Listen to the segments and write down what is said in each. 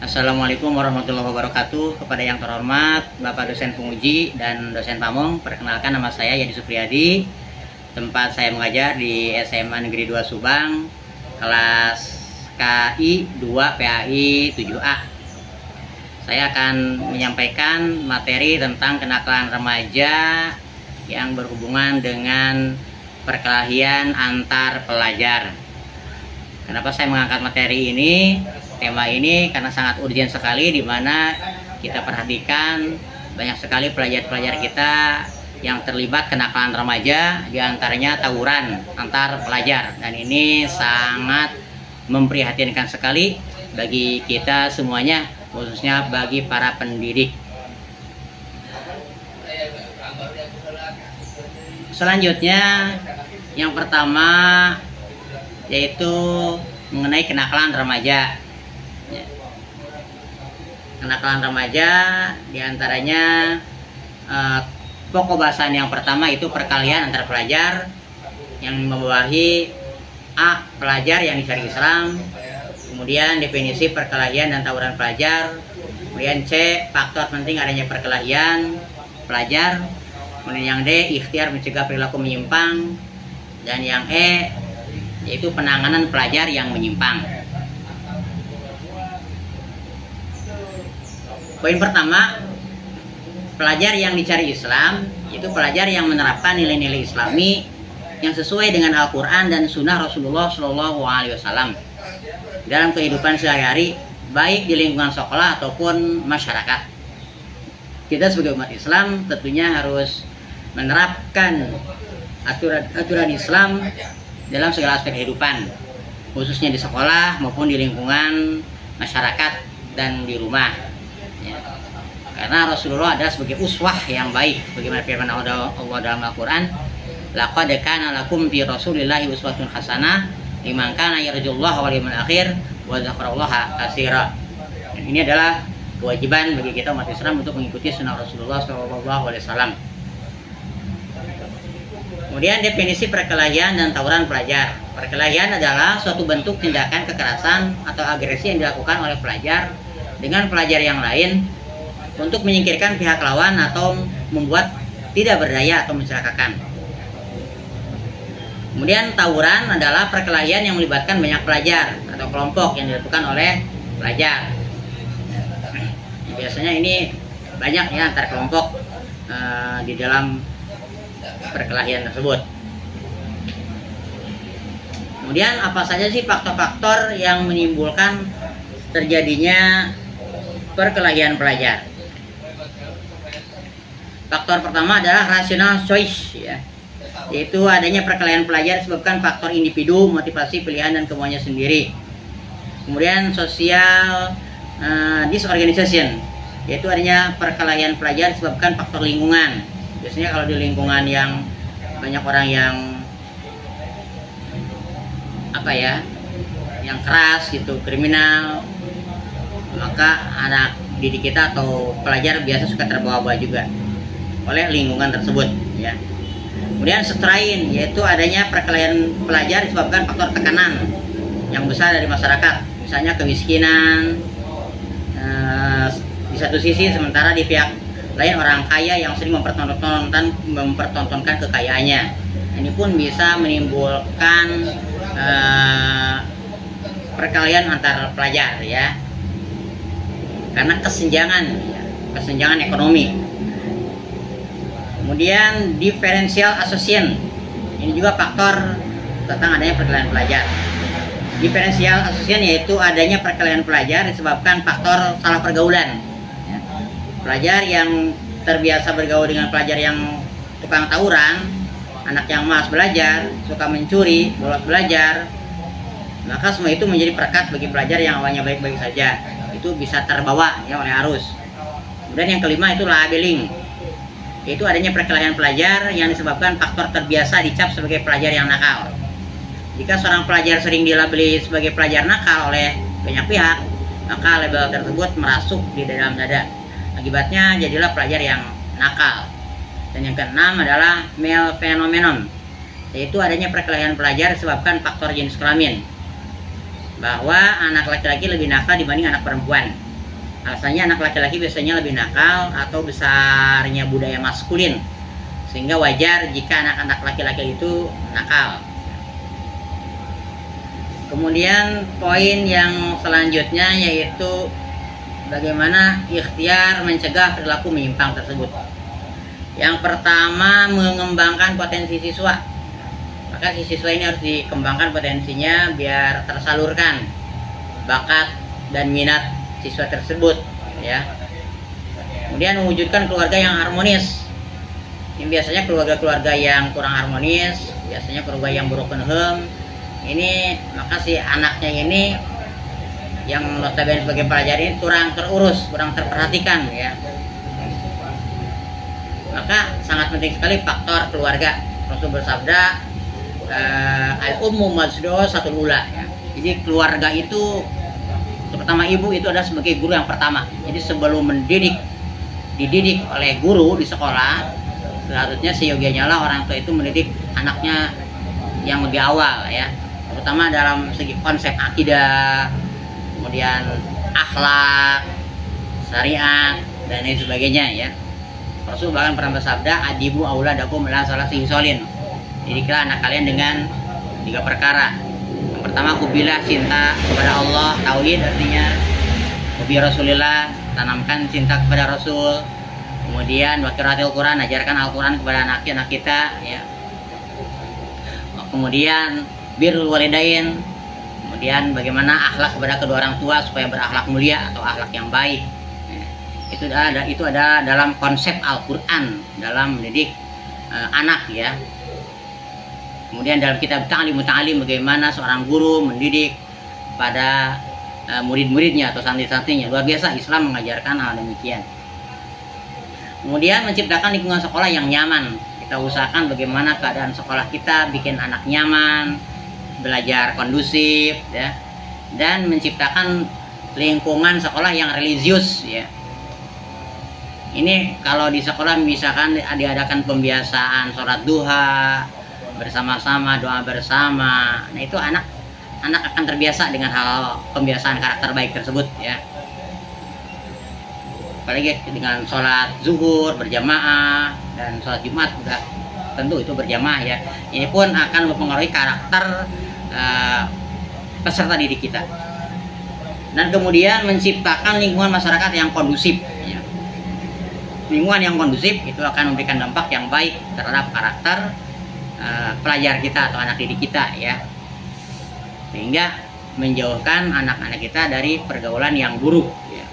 Assalamualaikum warahmatullahi wabarakatuh. Kepada yang terhormat Bapak dosen penguji dan dosen pamong, perkenalkan nama saya Yadi Supriyadi. Tempat saya mengajar di SMA Negeri 2 Subang, kelas KI 2 PAI 7A. Saya akan menyampaikan materi tentang kenakalan remaja yang berhubungan dengan perkelahian antar pelajar. Kenapa saya mengangkat materi ini? Tema ini karena sangat urgent sekali, di mana kita perhatikan banyak sekali pelajar-pelajar kita yang terlibat kenakalan remaja, diantaranya tawuran antar pelajar, dan ini sangat memprihatinkan sekali bagi kita semuanya, khususnya bagi para pendidik. Selanjutnya, yang pertama yaitu mengenai kenakalan remaja. Kenakalan remaja diantaranya pokok bahasan yang pertama itu perkelahian antar pelajar, yang membawahi A. Pelajar yang dicari Islam, kemudian definisi perkelahian dan tawuran pelajar, kemudian C. Faktor penting adanya perkelahian pelajar, kemudian yang D. Ikhtiar mencegah perilaku menyimpang, dan yang E. yaitu penanganan pelajar yang menyimpang. Poin pertama, pelajar yang dicari Islam itu pelajar yang menerapkan nilai-nilai Islami yang sesuai dengan Al-Quran dan Sunnah Rasulullah SAW dalam kehidupan sehari-hari, baik di lingkungan sekolah ataupun masyarakat. Kita sebagai umat Islam tentunya harus menerapkan aturan Islam dalam segala aspek kehidupan, khususnya di sekolah maupun di lingkungan masyarakat dan di rumah. Karena Rasulullah adalah sebagai uswah yang baik, bagaimana firman Allah dalam Al-Quran, laqad kana lakum fi rasulillahi uswatun hasanah liman kana yarjullaha wal yawmal akhir wa dzakarallaha katsira. Ini adalah kewajiban bagi kita umat Islam untuk mengikuti sunnah Rasulullah SAW. Kemudian definisi perkelahian dan tawuran pelajar. Perkelahian adalah suatu bentuk tindakan kekerasan atau agresi yang dilakukan oleh pelajar dengan pelajar yang lain untuk menyingkirkan pihak lawan atau membuat tidak berdaya atau mencelakakan. Kemudian tawuran adalah perkelahian yang melibatkan banyak pelajar atau kelompok yang dilakukan oleh pelajar. Biasanya ini banyak ya antar kelompok di dalam perkelahian tersebut. Kemudian apa saja sih faktor-faktor yang menimbulkan terjadinya perkelahian pelajar? Faktor pertama adalah rational choice, ya, yaitu adanya perkelahian pelajar disebabkan faktor individu, motivasi, pilihan, dan kemauannya sendiri. Kemudian social disorganization, yaitu adanya perkelahian pelajar disebabkan faktor lingkungan. Biasanya kalau di lingkungan yang banyak orang yang yang keras gitu, kriminal, maka anak didik kita atau pelajar biasa suka terbawa-bawa juga oleh lingkungan tersebut, ya. Kemudian strain, yaitu adanya perkelahian pelajar disebabkan faktor tekanan yang besar dari masyarakat, misalnya kemiskinan di satu sisi, sementara di pihak lain orang kaya yang sering mempertontonkan kekayaannya. Ini pun bisa menimbulkan perkelahian antar pelajar, ya, karena kesenjangan ekonomi. Kemudian differential association, ini juga faktor tentang adanya perkelahian pelajar. Differential association yaitu adanya perkelahian pelajar disebabkan faktor salah pergaulan, ya. Pelajar yang terbiasa bergaul dengan pelajar yang tukang tawuran, anak yang malas belajar, suka mencuri, bolos belajar, maka semua itu menjadi perekat bagi pelajar yang awalnya baik-baik saja, itu bisa terbawa ya oleh arus. Kemudian yang kelima itu labeling, yaitu adanya perkelahian pelajar yang disebabkan faktor terbiasa dicap sebagai pelajar yang nakal. Jika seorang pelajar sering dilabeli sebagai pelajar nakal oleh banyak pihak, maka label tersebut merasuk di dalam dada. Akibatnya jadilah pelajar yang nakal. Dan yang keenam adalah male phenomenon, yaitu adanya perkelahian pelajar disebabkan faktor jenis kelamin, bahwa anak laki-laki lebih nakal dibanding anak perempuan. Alasannya anak laki-laki biasanya lebih nakal atau besarnya budaya maskulin, sehingga wajar jika anak-anak laki-laki itu nakal. Kemudian poin yang selanjutnya yaitu bagaimana ikhtiar mencegah perilaku menyimpang tersebut. Yang pertama, mengembangkan potensi siswa. Maka si siswa ini harus dikembangkan potensinya biar tersalurkan bakat dan minat siswa tersebut, ya. Kemudian mewujudkan keluarga yang harmonis. Ini biasanya keluarga-keluarga yang kurang harmonis, biasanya keluarga yang broken home. Ini maka si anaknya ini yang notabene sebagai pelajar ini kurang terurus, kurang terperhatikan, ya. Maka sangat penting sekali faktor keluarga. Rasul bersabda, al-ummu masdar satul ula, ya. Jadi keluarga itu terutama ibu itu adalah sebagai guru yang pertama. Jadi sebelum dididik oleh guru di sekolah, seharusnya seyogianya lah orang tua itu mendidik anaknya yang lebih awal, ya, terutama dalam segi konsep akidah, kemudian akhlak, syariat, dan lain sebagainya, ya. Rasul bahkan pernah bersabda, adibu auladakum la salah sisolin. Didiklah anak kalian dengan 3 perkara. Yang pertama, kubilah cinta kepada Allah, tauhid artinya. Kubi Rasulillah, tanamkan cinta kepada Rasul. Kemudian wakiratil Quran, ajarkan Al-Quran kepada anak-anak kita, ya. Kemudian birrul walidain, kemudian bagaimana akhlak kepada kedua orang tua supaya berakhlak mulia atau akhlak yang baik, ya. Itu ada dalam konsep Al-Quran dalam mendidik anak, ya. Kemudian dalam kitab Ta'lim bagaimana seorang guru mendidik pada murid-muridnya atau santri-santrinya. Luar biasa Islam mengajarkan hal demikian. Kemudian menciptakan lingkungan sekolah yang nyaman. Kita usahakan bagaimana keadaan sekolah kita bikin anak nyaman, belajar kondusif, ya, dan menciptakan lingkungan sekolah yang religius, ya. Ini kalau di sekolah misalkan diadakan pembiasaan sholat duha bersama-sama, doa bersama, nah itu anak akan terbiasa dengan hal pembiasaan karakter baik tersebut, ya. Apalagi dengan sholat zuhur berjamaah dan sholat Jumat juga tentu itu berjamaah, ya. Ini pun akan mempengaruhi karakter peserta didik kita. Dan kemudian menciptakan lingkungan masyarakat yang kondusif, ya. Lingkungan yang kondusif itu akan memberikan dampak yang baik terhadap karakter pelajar kita atau anak didik kita, ya. Sehingga menjauhkan anak-anak kita dari pergaulan yang buruk, ya.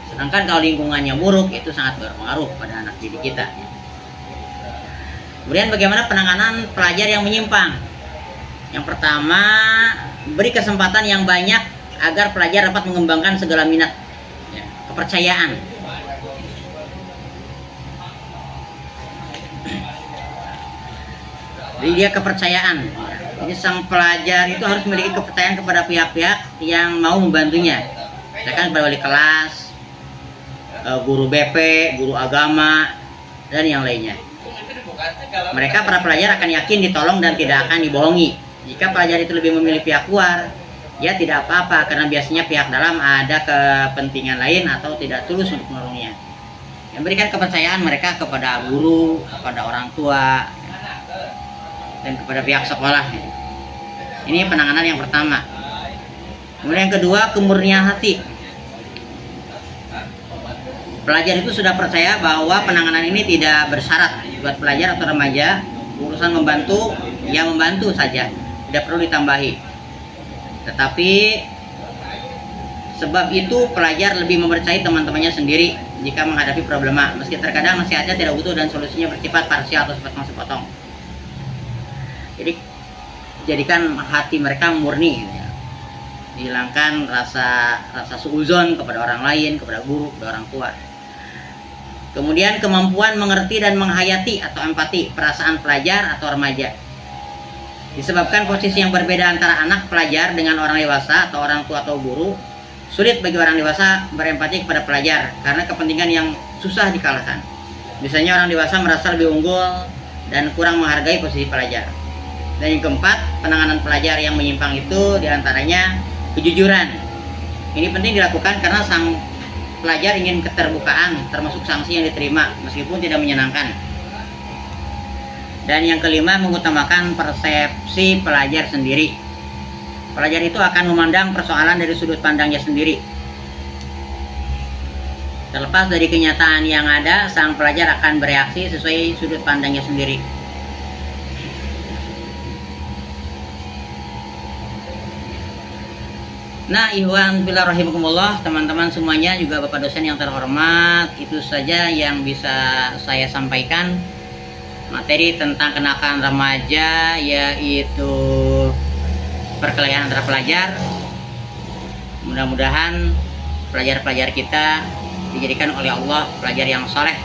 Sedangkan kalau lingkungannya buruk itu sangat berpengaruh pada anak didik kita. Kemudian bagaimana penanganan pelajar yang menyimpang? Yang pertama, beri kesempatan yang banyak agar pelajar dapat mengembangkan segala minat, ya, kepercayaan. Jadi dia kepercayaan. Jadi sang pelajar itu harus memiliki kepercayaan kepada pihak-pihak yang mau membantunya. Misalkan kepada wali kelas, guru BP, guru agama, dan yang lainnya. Mereka para pelajar akan yakin ditolong dan tidak akan dibohongi. Jika pelajar itu lebih memilih pihak luar, ya tidak apa-apa, karena biasanya pihak dalam ada kepentingan lain atau tidak tulus untuk menolongnya. Yang berikan kepercayaan mereka kepada guru, kepada orang tua, dan kepada pihak sekolah. Ini penanganan yang pertama. Kemudian yang kedua, kemurnian hati. Pelajar itu sudah percaya bahwa penanganan ini tidak bersyarat. Buat pelajar atau remaja, urusan membantu, ya membantu saja, tidak perlu ditambahi. Tetapi sebab itu pelajar lebih mempercayai teman-temannya sendiri jika menghadapi problema, meski terkadang nasihatnya tidak utuh dan solusinya bersifat parsial atau sepotong-sepotong. Jadi jadikan hati mereka murni, ya. Dihilangkan rasa suuzon kepada orang lain, kepada guru, kepada orang tua. Kemudian kemampuan mengerti dan menghayati atau empati perasaan pelajar atau remaja. Disebabkan posisi yang berbeda antara anak pelajar dengan orang dewasa atau orang tua atau guru, sulit bagi orang dewasa berempati kepada pelajar karena kepentingan yang susah dikalahkan. Biasanya orang dewasa merasa lebih unggul dan kurang menghargai posisi pelajar. Dan yang keempat, penanganan pelajar yang menyimpang itu diantaranya kejujuran. Ini penting dilakukan karena sang pelajar ingin keterbukaan, termasuk sanksi yang diterima meskipun tidak menyenangkan. Dan yang kelima, mengutamakan persepsi pelajar sendiri. Pelajar itu akan memandang persoalan dari sudut pandangnya sendiri. Terlepas dari kenyataan yang ada, sang pelajar akan bereaksi sesuai sudut pandangnya sendiri. Nah, ikhwan fillah rahimakumullah, teman-teman semuanya, juga Bapak dosen yang terhormat, itu saja yang bisa saya sampaikan. Materi tentang kenakalan remaja, yaitu perkelahian antara pelajar. Mudah-mudahan pelajar-pelajar kita dijadikan oleh Allah pelajar yang soleh,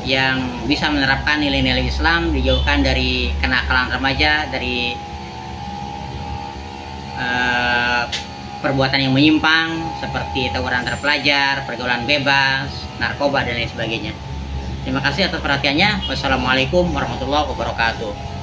yang bisa menerapkan nilai-nilai Islam, dijauhkan dari kenakalan remaja, dari perbuatan yang menyimpang seperti tawuran antar pelajar, pergaulan bebas, narkoba, dan lain sebagainya. Terima kasih atas perhatiannya. Wassalamualaikum warahmatullahi wabarakatuh.